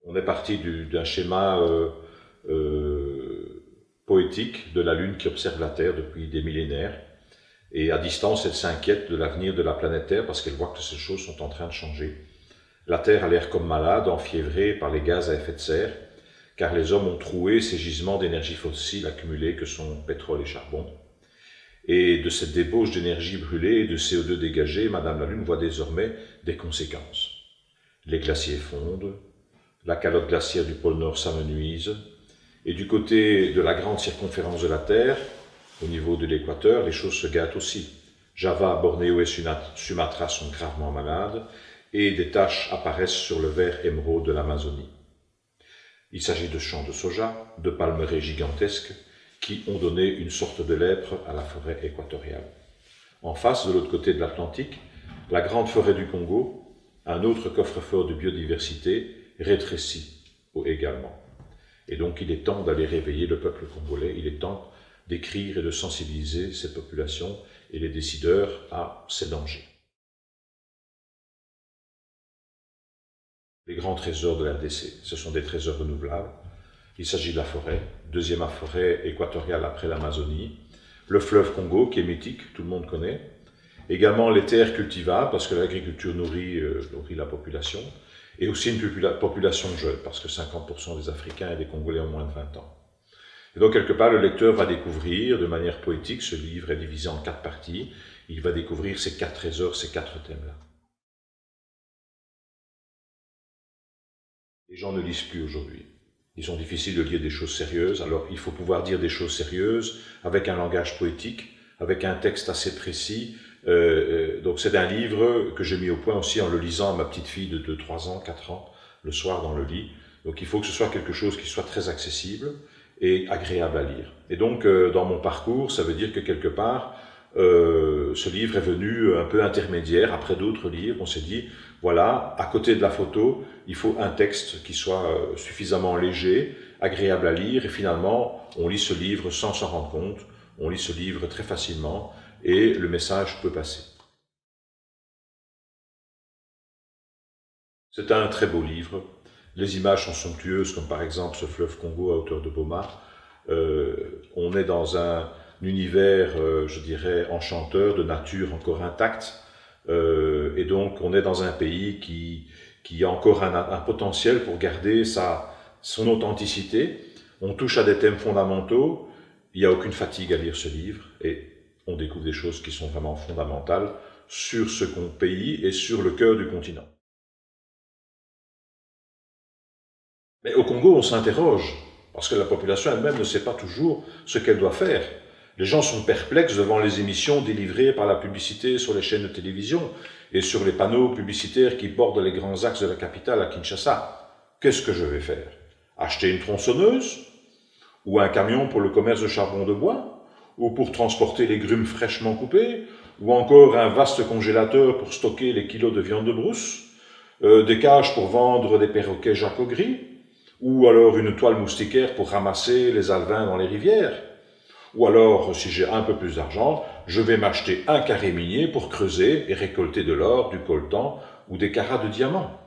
On est parti d'un schéma poétique de la Lune qui observe la Terre depuis des millénaires. Et à distance, elle s'inquiète de l'avenir de la planète Terre parce qu'elle voit que ces choses sont en train de changer. La Terre a l'air comme malade, enfiévrée par les gaz à effet de serre, car les hommes ont troué ces gisements d'énergie fossile accumulés que sont pétrole et charbon. Et de cette débauche d'énergie brûlée et de CO2 dégagé, Madame la Lune voit désormais des conséquences. Les glaciers fondent, la calotte glaciaire du pôle Nord s'amenuise, et du côté de la grande circonférence de la Terre, au niveau de l'équateur, les choses se gâtent aussi. Java, Bornéo et Sumatra sont gravement malades, et des taches apparaissent sur le vert émeraude de l'Amazonie. Il s'agit de champs de soja, de palmeraies gigantesques, qui ont donné une sorte de lèpre à la forêt équatoriale. En face, de l'autre côté de l'Atlantique, la grande forêt du Congo, un autre coffre-fort de biodiversité, rétrécit également. Et donc il est temps d'aller réveiller le peuple congolais, il est temps d'écrire et de sensibiliser cette population et les décideurs à ces dangers. Les grands trésors de la RDC, ce sont des trésors renouvelables. Il s'agit de la forêt, deuxième forêt équatoriale après l'Amazonie, le fleuve Congo qui est mythique, tout le monde connaît, également les terres cultivables parce que l'agriculture nourrit la population, et aussi une population jeune parce que 50% des Africains et des Congolais ont moins de 20 ans. Et donc quelque part le lecteur va découvrir de manière poétique, ce livre est divisé en 4 parties, il va découvrir ces 4 trésors, ces 4 thèmes-là. Les gens ne lisent plus aujourd'hui. Ils sont difficiles de lire des choses sérieuses, alors il faut pouvoir dire des choses sérieuses avec un langage poétique, avec un texte assez précis. Donc c'est un livre que j'ai mis au point aussi en le lisant à ma petite fille de 3 ans, 4 ans, le soir dans le lit. Donc il faut que ce soit quelque chose qui soit très accessible et agréable à lire. Et donc dans mon parcours, ça veut dire que quelque part, ce livre est venu un peu intermédiaire après d'autres livres. On s'est dit, voilà, à côté de la photo, il faut un texte qui soit suffisamment léger, agréable à lire, et finalement, on lit ce livre sans s'en rendre compte, on lit ce livre très facilement, et le message peut passer. C'est un très beau livre. Les images sont somptueuses, comme par exemple ce fleuve Congo à hauteur de Boma. On est dans un univers, je dirais, enchanteur, de nature encore intacte, et donc on est dans un pays qui a encore un potentiel pour garder son authenticité. On touche à des thèmes fondamentaux, il n'y a aucune fatigue à lire ce livre, et on découvre des choses qui sont vraiment fondamentales sur ce pays et sur le cœur du continent. Mais au Congo, on s'interroge, parce que la population elle-même ne sait pas toujours ce qu'elle doit faire. Les gens sont perplexes devant les émissions délivrées par la publicité sur les chaînes de télévision et sur les panneaux publicitaires qui bordent les grands axes de la capitale à Kinshasa. Qu'est-ce que je vais faire? Acheter une tronçonneuse? Ou un camion pour le commerce de charbon de bois? Ou pour transporter les grumes fraîchement coupées? Ou encore un vaste congélateur pour stocker les kilos de viande de brousse? Des cages pour vendre des perroquets jacogris? Ou alors une toile moustiquaire pour ramasser les alevins dans les rivières? Ou alors, si j'ai un peu plus d'argent, je vais m'acheter un carré minier pour creuser et récolter de l'or, du coltan ou des carats de diamants.